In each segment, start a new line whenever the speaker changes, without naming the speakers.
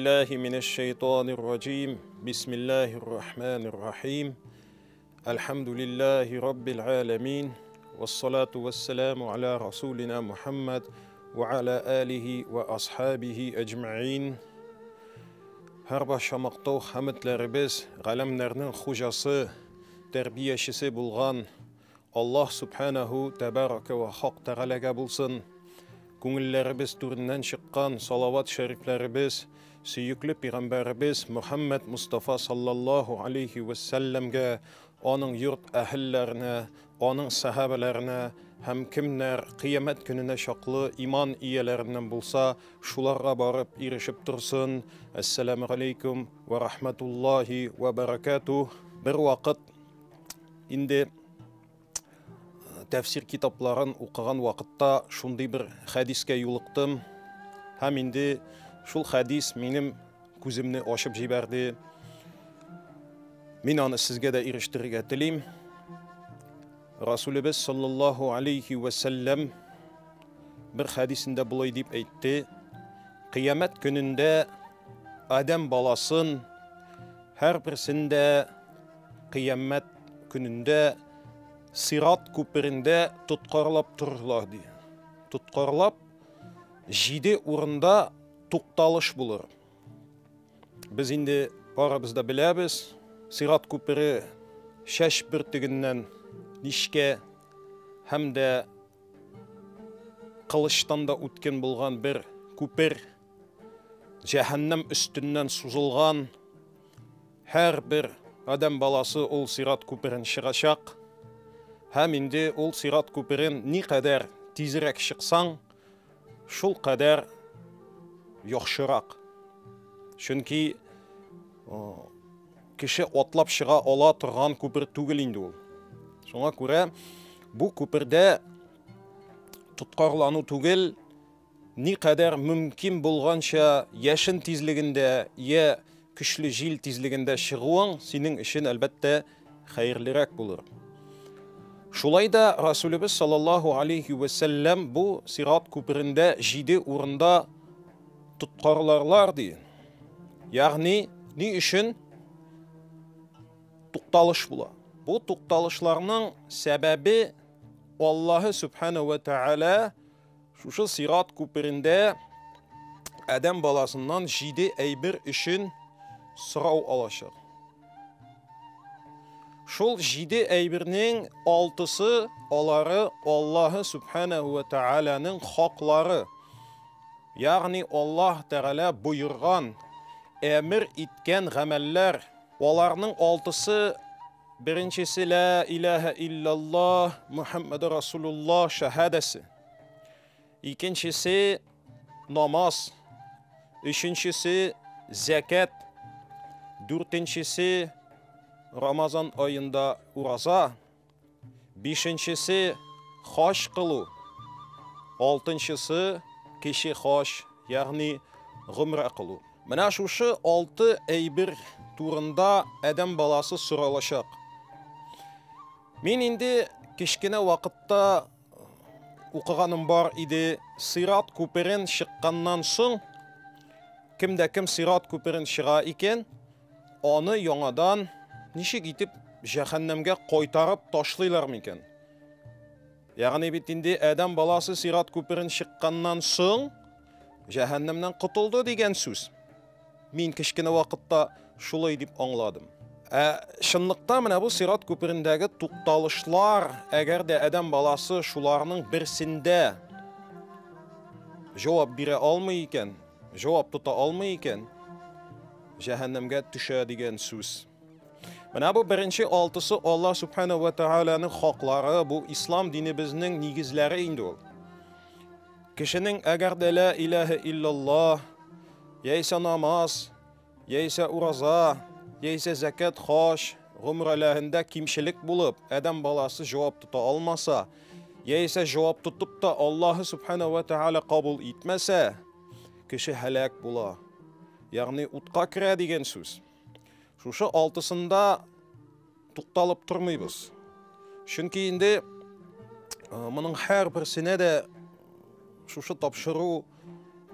بالله من الشيطان الرجيم بسم الله الرحمن الرحيم الحمد لله رب العالمين والصلاة والسلام على رسولنا محمد وعلى آله وأصحابه أجمعين Harba şamaqtau hamidlərimiz, qaləmlərinin xujası, tərbiyəşisi bulğan Allah subhanahu təbaraka və haq təğaləgə bulsun. Күңілlərimiz түрінен шыққан салават шәрифләрimiz, сүйіклі пейғамбарыбыз Мұхаммад Мұстафа саллаллаху алейхи вассаламға, оның йұрт әхілләріне, оның сахабаларына, һәм кемнәр қиямет күніне шақлы иман иеләрінен булса, шуларға барып ирешіп тұрсын. Ассаламу алейкум ва рахматуллахи ва баракатух. Бір вақыт инде тәфсир китапларын оқыған вақытта шундый бір хадискә юлықтым. Һәм инде шул хадис минем күземне ашып җибәрде. Мин аны сезгә дә ирештергә телим. Расулыбыз саллаллаху алейхи ва саллям bir хадисендә булай дип әйтте: Кыямәт көнендә Адәм баласын һәр берсендә кыямәт көнендә Сират күперендә тоткарлап торырлар ди. Тоткарлап 7 урында тукталыш булыр. Без инде барыбыз да беләбез, Сират күпере шәш бөртегеннән нишкә һәм дә кылычтан да үткән булган бер күпер, җәһәннәм өстеннән сузылган. Һәр бер Адәм баласы ул Сират күперен чыгачак. Һәм инде ул Сират күперен никадәр тизрәк чыксаң, шул кадәр яхшырак. Чөнки кеше атлап чыга ала торган күпер түгел инде ул. Шуңа күрә бу күпердә тоткарлану түгел, никадәр мөмкин булганча яшен тизлегендә, я көчле җил тизлегендә чыгуың синең өчен әлбәттә хәерлерәк булыр. Шулай да Расулыбыз саллаллаху алейхи ва саллям бу Сират күперендә 7 урында тоткарларлар ди. Ягъни ни өчен тукталыш була. Бу тукталышларның сәбәбе Аллаһы субханаһу ва тааля шушы Сират күперендә Адәм баласыннан 7 әйбер өчен сорау алачак. Шул 7 әйбернең 6-сы алары Аллаһы субханаһу ва тааляның хаклары. Ягъни Аллаһ тааля буйырган, әмир иткән гамәлләр. Аларның 6-сы birinchisi la ilaha illallah Muhammed Rasulullah şahadesi. İkincisi namaz. Üçüncüsü zekat. Dördüncüsü Ramazan ayında uraza. Beşincisi haç kılı. Altıncısı kişi haç, yani gümre kılı. Mana şuşu 6 әйбер турында Адәм баласы соралачак. Мин инде кичкенә вакытта укыганым бар иде. Сират күперен чыкканнан соң, кимдә кем Сират күперен чыга икән, аны яңадан ничек итеп җәһәннәмгә кайтарып ташлыйлар микән? Ягъни бит инде Адәм баласы Сират күперен чыкканнан соң җәһәннәмнән кутылды дигән сүз. Мин кичкенә вакытта шулай дип аңладым. Шынлыкта менә бу Сират күперендәге тукталышлар, әгәр дә Адәм баласы шуларның берсендә җавап бирә алмый икән, җавап тота алмый икән, җәһәннәмгә төшә дигән сүз. Менә бу беренче 6-сы Аллаһ субханаһу ва тааляның хаклары, бу ислам динебезнең нигезләре инде ул. Кешенең әгәр дә ла илаһа иллаллаһ, яисә намаз, яисә ураза, яисә закат, хач, гомрәләрендә кимчелек булып, Адәм баласы җавап тота алмаса, яисә җавап тотып та Аллаһы субханаһу ва тааля кабул итмәсә, кеше һәлак була. Ягъни утка керә дигән сүз. Шушы 6-сында тукталып тормыйбыз. Чөнки инде моның һәр берсенә дә шушы тапшыру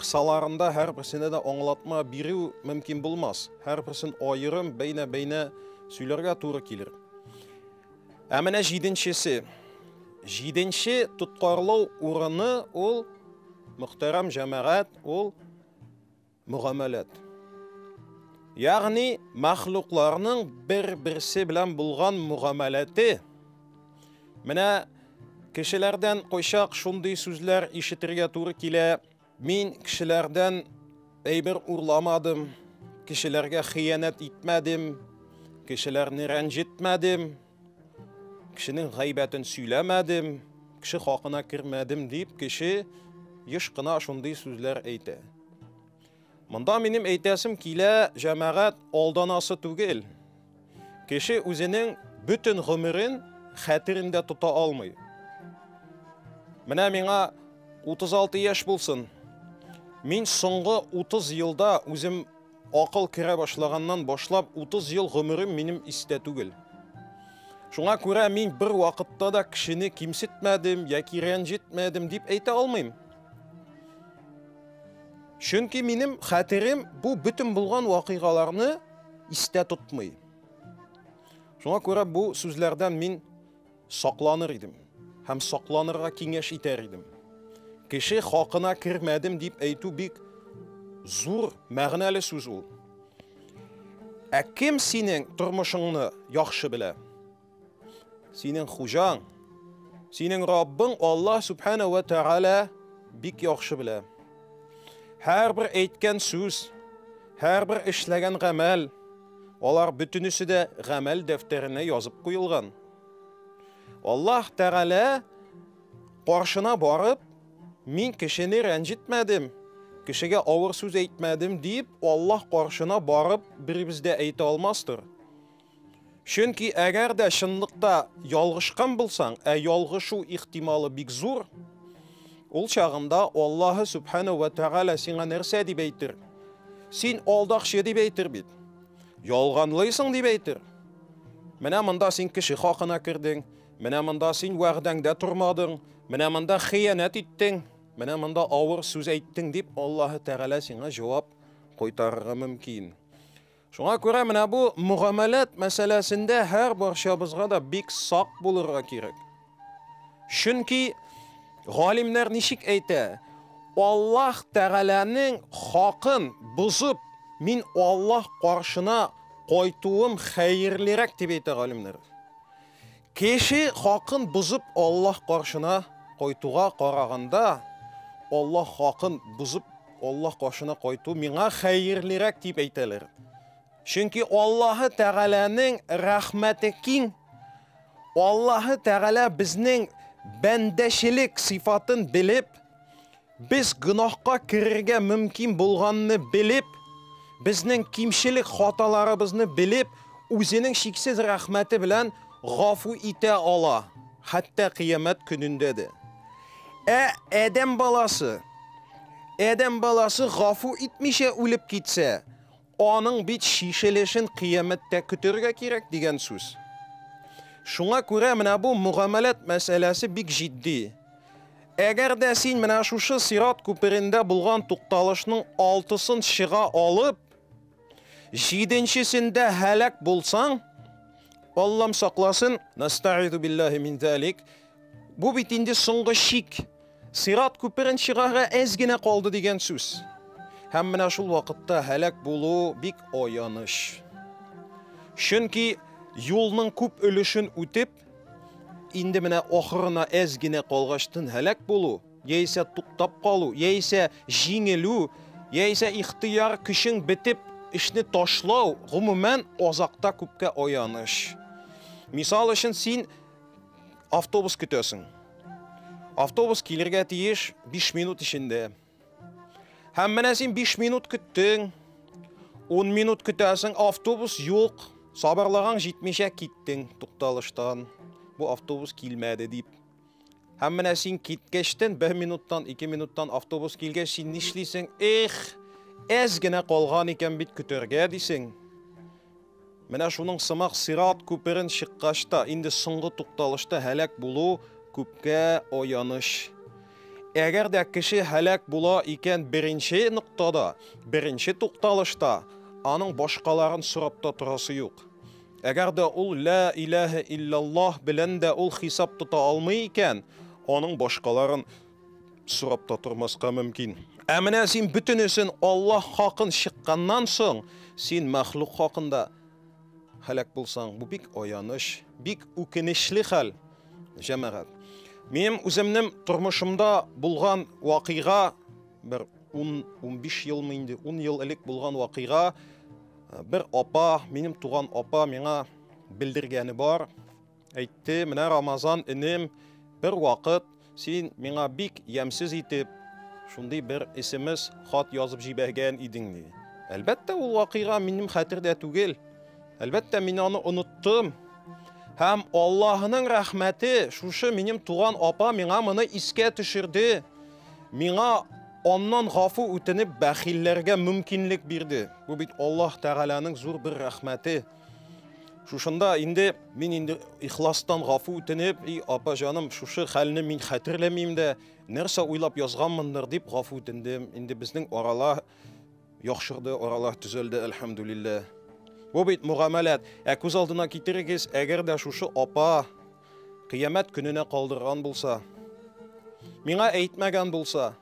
Kısalarında her birisine de anlatma biri mümkün bulmaz. Her birisini ayırım beyne söylerge to'g'ri kelir. Amana 7-si. 7-si tutqarlov o'rni ol muhtaram jamoat ol muomalat. Ya'ni mahluqlarning bir-birisi bilan bo'lgan muomalati. Mana kishilardan qo'shaq shunday so'zlar eshitirga to'g'ri kelar. Men kishilardan aybir urlamadim, kishilarga xiyonat etmadim, kishilarni ranjitmadim, kishining g'aybatini suylamadim, kishi haqına kirmadim deb kishi yishqina shunday so'zlar aytadi. Munda menim aytasim kela jamoat oldanası tugil. Kishi o'zining butun g'umrin xatirinde tuta olmaydi. Mana menga 36 yaş bulsun. Men so'nggi 30 yılda o'zim aql kira boshlagandan boshlab 30 yıl g'umrim menim isda tugil. Şuna ko'ra men bir vaqtda da kishini kimsitmadim yoki ranjitmadim deb ayta olmayman. Chunki menim xatirim bu bütün bo'lgan voqealarni isda tutmaydi. Şuna ko'ra bu so'zlardan men saqlanır edim. Ham saqlanırga kengash etar edim. Kishi haqına kirmadim deb aytu bek zo'r ma'nali so'z u. Kim sening turmushingni yaxshi bilar? Sening xo'jang, sening Robbing Alloh subhanahu va taala bek yaxshi bilar. Her bir aytgan so'z, her bir ishlagan amal, ular bütünüsü de amal defterine yozib qo'yilgan. Allah Teala qarshina borib, men kishini ranjitmadim, kishiga og'ir so'z aytmadim deb Allah qarshina borib biribizda ayta olmasdir. Chunki agarda shinliqda yolg'ishgan bo'lsang, yolg'ishu ehtimoli bek zo'r, ol chog'inda Alloh subhanahu va taala senga narsa deb aytir. Sen aldaqchi deb aytir bit. Yolg'onlaysan deb aytir. Mana munda sen kishi haqına kirding, mana munda sen va'dangda turmading, mana munda xiyonat etding, mana munda og'ir so'z aytding deb Alloh taala senga javob qaytarırga mumkin. Şuna ko'ra mana bu muomalat masalasida har barchamizga da bek saq bo'lirga kerak. Chunki g'olimlar nishik aytadi? Alloh taolaning haqin buzib, men Alloh qarshina qo'ytuim xayrliroq deb aytadi g'olimlar. Kishi haqin buzib Alloh qarshina qo'ytuga qaraganda, Alloh haqin buzib Alloh qarshina qo'ytu menga xayrliroq deb aytadilar. Chunki Alloh taolaning rahmati keng. Alloh taola bizning bandashilik sifatini bilib, biz gunohga kirishga mumkin bo'lganini bilib, bizning kimchilik xatolarimizni bilib, o'zining cheksiz rahmati bilan g'afu eta ola, hatto qiyomat kunida. Adam balasi g'afu etmisha o'lib ketsa, onun bit şişeleşin kıyametde kütürge kerak degan so'z. Şuna ko'ra mana bu muomalat meselesi bek jiddiy. Agar da sen mana shu sirat ko'pirinde bo'lgan to'xtalishning 6-sini shiga olib, 7-sinde halak bo'lsang, Allohim saqlasin, nastaizu billahi min zalik. Bu bitindi so'nggi shik. Sirat ko'pirin shigaga ezgina qoldi degan so'z. Hem mana şul vaqtda halak bolu bek oyanish. Chunki yo'lning ko'p o'lishin o'tib, endi mana oxirina ezgina qolg'ashdan halak bolu, yeysa to'xtab qolu, yeysa jingilu, yeysa ixtiyor kuching bitib ishni tashlov, umuman ozoqda ko'pga oyanish. Misol uchun sen avtobus kutasan. Avtobus kelirga teyish 5 minut ishinde. Hemen sen 5 minut küttün, 10 minut kütersin, avtobus yok, sabırlağın jitmişe gittin to'xtalishdan, bu avtobus kelmedi deyip. Hemen sen ketgeçtin, 1 minuttan, 2 minuttan avtobus kelgeç, sen nişliysin, ezgine qolgan eken bit kütörge deysin. Mana şunun sımaq sirat köpirin shiqqashda, indi so'nggi to'xtalishda halak bulu, ko'pga oyanish. Әгәр дә кеше һәлак була икән беренче нуктада, беренче тукталышта, аның башкаларын сорап та торасы юк. Әгәр дә ул ла илаһа иллаллаһ белән дә ул хисап тота алмый икән, аның башкаларын сорап та тормаска мөмкин. Ә менә син бөтенесен Аллаһ хакын чыкканнан соң, син мәхлук хакында һәлак булсаң, бу бик аяныш, бик үкенечле хәл, җәмәгать. Минем үземнең тормышымда булган вакыйга, бер 10-15 елмы инде, 10 ел элек булган вакыйга, бер апа, минем туган апа миңа белдергәне бар. Әйтте, менә Рамазан инем, бер вакыт син миңа бик ямсыз итеп, шундый бер SMS хат язып җибәргән идең ди. Әлбәттә, ул вакыйга минем хәтердә түгел. Әлбәттә, мин аны оныттым. Һәм Аллаһның рәхмәте, шушы минем туган апа миңа моны искә төшерде. Миңа оннан гафу үтенеп бәхилләргә мөмкинлек бирде. Бу бит Аллаһ Тәгаләнең зур бер рәхмәте. Шушында инде мин инде ихластан гафу үтенеп, апа җаным, шушы хәлне мин хәтерләмим дә, нәрсә уйлап язганмындыр дип гафу үтендем. Инде безнең арала яхшырды, арала төзәлде, әлхәмдүлилләh. Бу бит мугамәләт. Күз алдына китерегез, әгәр дә шушы апа кыямәт көненә калдырган булса, миңа әйтмәгән булса,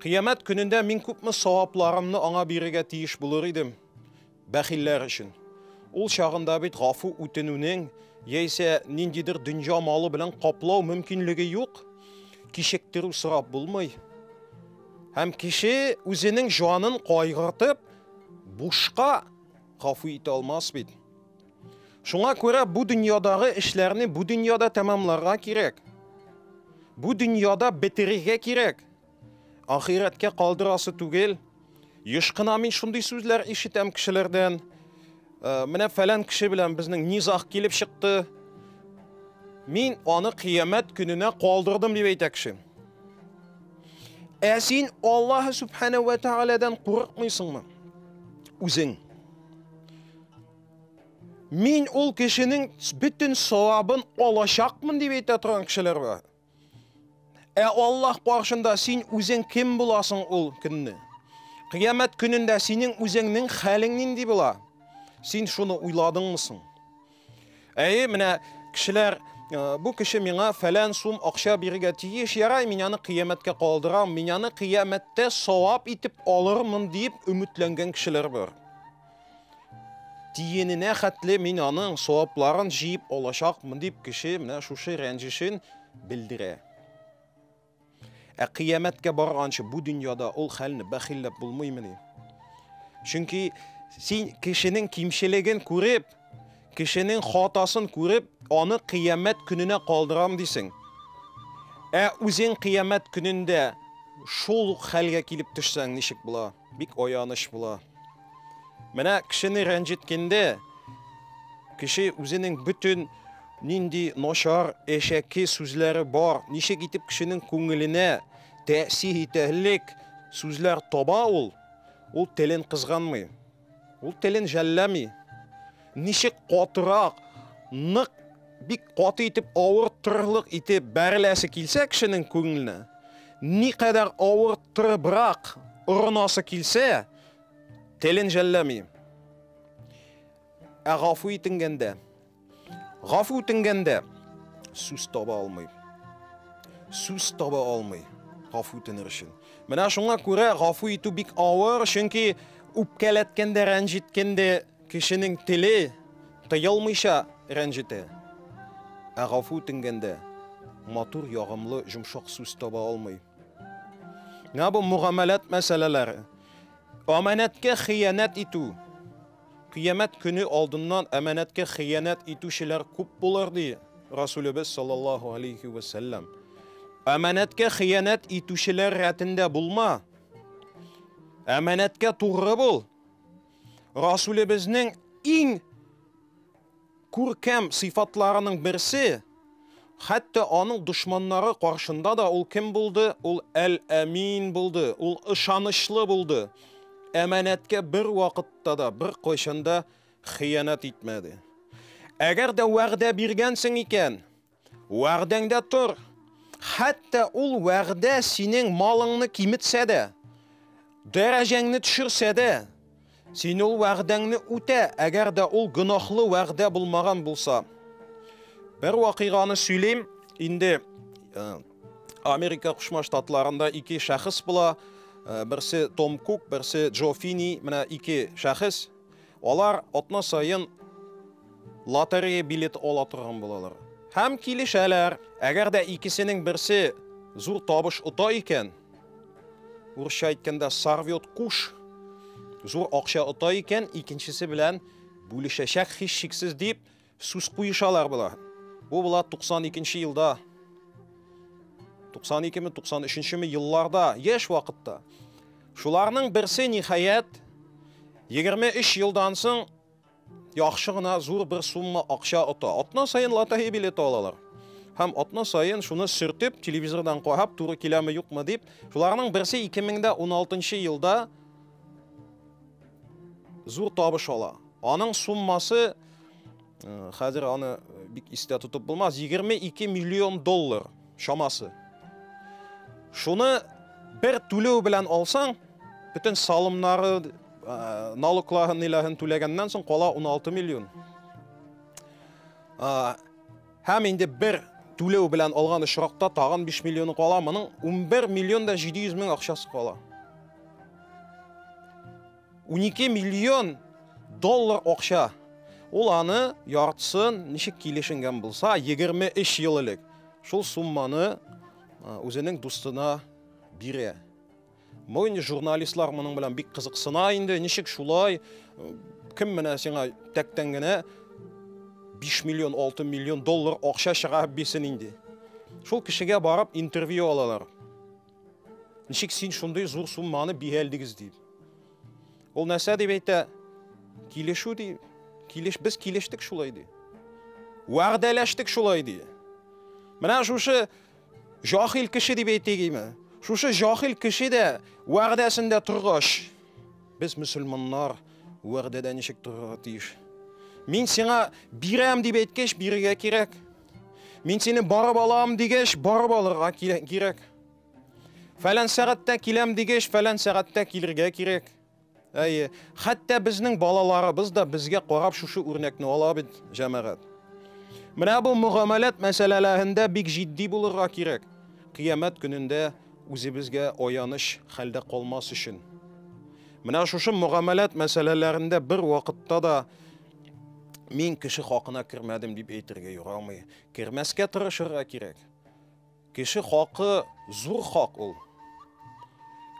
кыямәт көнендә мин күпме савапларымны аңа бирергә тиеш булыр идем, бәхилләр өчен. Ул чагында бит гафу үтенүнең яисә ниндидер дөнья малы белән каплау мөмкинлеге юк. Кичектерү сорап булмый. Һәм кеше үзенең җанын кайгыртып, бушка гафу итә алмас бит. Шуңа күрә бу дөньядагы эшләрне бу дөньяда тәмамларга кирәк. Бу дөньяда бетерергә кирәк. Ахиратка калдырасы түгел. Еш кына мин шундый сүзләр ишетәм кешеләрдән. Менә фәлән кеше белән безнең низах килеп чыкты. Мин аны кыямәт көненә калдырдым дип әйтә кеше. Ә син Аллаһ Субханаһу ва Тааладан курыкмыйсыңмы? Үзең. Мин ул кешенең бөтен савабын алачакмын дип әйтә торган кешеләр бар. Ә Аллаһ каршында син үзең кем буласың ул көнне? Кыямәт көнендә синең үзеңнең хәлең нинди була? Син шуны уйладыңмы соң? Менә кешеләр, бу кеше миңа фәлән сум акча бирергә тиеш, ярай, мин аны кыямәткә калдырам, мин аны кыямәттә савап итеп алырмын дип өметләнгән кешеләр бар. Тиененә хәтле мин аның савапларын җыеп алачакмын дип кеше менә шушы рәнҗешен белдерә. Ә кыямәткә барганчы бу дөньяда ул хәлне бәхилләп булмыймыни? Чөнки син кешенең кимчелеген күреп, кешенең хатасын күреп, аны кыямәт көненә калдырам дисең. Ә үзең кыямәт көнендә шул хәлгә килеп төшсәң ничек була? Бик аяныш була. Менә кешене рәнҗеткәндә, кеше үзенең бүтән нинди начар әшәке сүзләре бар, ничек итеп кешенең күңеленә тәэсир итәрлек сүзләр таба ул телен кызганмый. Ул телен жәлләми. Ничек катырак, нык, бик каты итеп авыр тырлык итеп бәреләсе килсә кешенең күңеленә, никадәр авыр тырбрак урынасы килсә, телен жәлләми. Ә гафу итенгәндә, сүз таба алмый. Сүз таба алмый гафу итенер өчен. Менә шуңа күрә гафу итү бик авыр, чөнки үпкәләткәндә, рәнҗиткәндә кешенең теле тыелмыйча рәнҗитә. Ә гафу итенгәндә матур, ягымлы, йомшак сүз таба алмый. Менә бу мугамәләт мәсьәләләре. Әманәткә хыянат итү. Кыямәт көне алдыннан әманәткә хыянат итүчеләр күп булыр ди Расулыбыз саллаллаһу алейхи ва саллям. Әманәткә хыянат итүчеләр рәтендә булма. Әманәткә тугры бул. Расулыбызның иң күркәм сыйфатларының берсе, хәтта аның душманнары каршында да ул кем булды? Ул әл-әмин булды, ул ышанычлы булды. Әманәткә бер вакытта да, бер кайчанда хыянат итмәде. Әгәр дә вәгъдә биргәнсең икән, вәгъдәңдә тор. Хәтта ул вәгъдә синең малыңны киметсә дә, дәрәҗәңне төшерсә дә, син ул вәгъдәңне үтә, әгәр дә ул гөнаһлы вәгъдә булмаган булса. Бер вакыйганы сөйлим, инде Америка Кушма Штатларында ике шәхес була, берсе Том Кук, берсе Джо Фини, менә ике шәхес. Алар атна сайын лотерея билеты ала торган булалар. Һәм килешәләр, әгәр дә икесенең берсе зур табыш ота икән, урысча әйткәндә сорвет куш, зур акча ота икән, икенчесе белән бүлешәчәк һичшиксез дип сүз куешалар була. Бу була 92 елда, 92-93 елларда, яшь вакытта. Шуларның берсе ниһаят 23 елдан соң яхшы гына зур бер сумма акча ота. Атна сайын лотерея билеты алалар. Һәм атна сайын шуны сөртеп, телевизордан карап, туры киләме юкмы дип, шуларның берсе 2016 елда зур табыш ала. Аның суммасы хәзер аны бик истә тотып булмас, 22 миллион доллар шамасы. Шуны бер түләү белән алсаң, bütün салымнары, налогларын ниләһен түләгәннән соң кала 16 миллион. Һәм инде бер түләү белән алган очракта тагын 5 миллионы кала, моның 11 миллион да 700 мең акчасы кала. 12 миллион доллар акча. Ул аны яртысын ничек килешенгән булса, 23 ел элек шул сумманы үзенең дустына бирә. Моны журналистлар моның белән бик кызыксына инде, ничек шулай, кем менә сиңа тәктән генә 5 миллион, 6 миллион доллар акча чыгарып бирсен инде. Шул кешегә барып интервью алалар. Ничек син шундый зур сумманы бирәлдегез дип. Ул нәрсә дип әйтә? Килешү ди. Без килештек шулай ди. Вәгъдәләштек шулай ди. Менә шушы жахил кеше дип әйтегеме? Шушы жахил кеше дә вәгъдәсендә торгач, без мөселманнар вәгъдәдә ничек торырга тиеш? Мин сиңа бирәм дип әйткәч, бирергә кирәк. Мин сине барып алам дигәч, барып алырга кирәк. Фәлән сәгатьтә киләм дигәч, фәлән сәгатьтә килергә кирәк. Хәтта безнең балаларыбыз да безгә карап шушы үрнәкне ала бит, җәмәгать. Менә бу мөгамәләт мәсьәләләрендә бик җитди булырга кирәк. Кыямәт көнендә үзебезгә аяныш хәлдә калмас өчен. Менә шушы мөгамәләт мәсьәләләрендә бер вакытта да мин кеше хакына кермәдем дип әйтергә ярамый. Кермәскә тырышырга кирәк. Кеше хакы зур хак ул.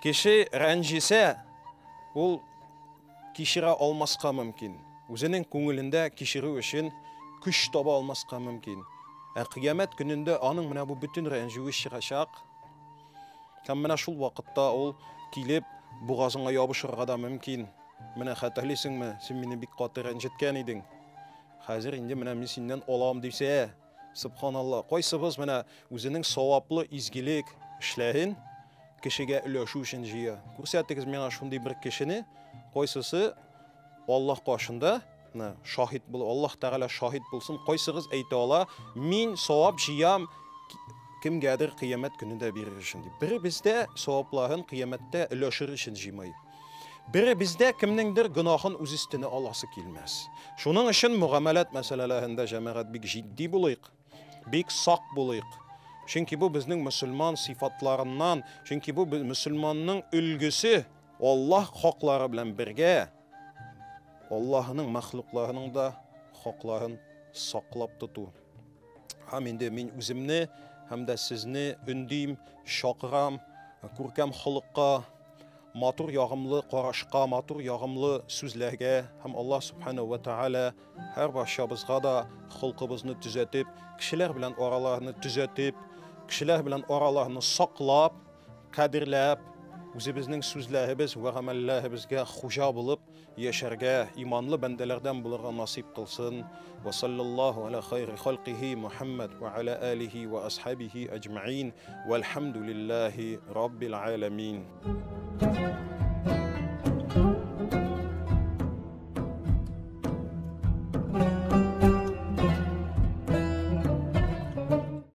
Кеше рәнҗисә, ул кишерә алмаска мөмкин. Үзенең күңелендә кишерү өчен көч таба алмаска мөмкин. Кыямәт көнендә аның менә бу бүтән рәнҗүе чыгачак. Һәм менә шул вакытта ул килеп бугазыңа ябышырга да мөмкин. Менә хәтерлисеңме, син мине бик каты рәнҗеткән идең. Хәзер инде менә мин синнән алам дисә, субханалла, кайсыбыз менә үзенең саваплы изгилек эшләрен кешегә өләшү өчен җыя. Күрсәтегез миңа шундый бер кешене, кайсысы Аллаһ кашында, шаһид бул, Аллаһ Тәгалә шаһид булсын, кайсыгыз әйтә ала, мин савап җыям кемгәдер кыямәт көнендә бирер өчен дип. Бире бездә савапларын кыямәттә өләшер өчен җыймый. Бире бездә кемнеңдер гөнаһын үз өстенә аласы килмәс. Шуның өчен мөгамәләт мәсьәләләрендә җәмәгать бик җитди булыйк, бик сак булыйк. Чөнки бу безнең мөселман сифатларыннан, чөнки бу мөселманның үлгесе, Аллаһ хаклары белән бергә Аллаһның мәхлукларының да хакларын саклап тоту. Һәм инде мин үземне һәм дә сезне үндим, шакырам, күркәм хылыкка, матур ягымлы карашка, матур ягымлы сүзләргә, һәм Аллаһ Субханаһу ва Тәгалә һәр барчабызга да хылкыбызны төзәтеп, кешеләр белән араларны төзәтеп, кешеләр белән араларны саклап, кадерләп, үзебезнең сүзләребез ва гамәлләребезгә хуҗа булып яшәргә, иманлы бәндәләрдән булырга насип кылсын. Ва саллаллаху аля хайри халқихи Мухаммад ва аля алихи ва асхабихи аҗмаин. Валхамдулиллаһи раббил аламин.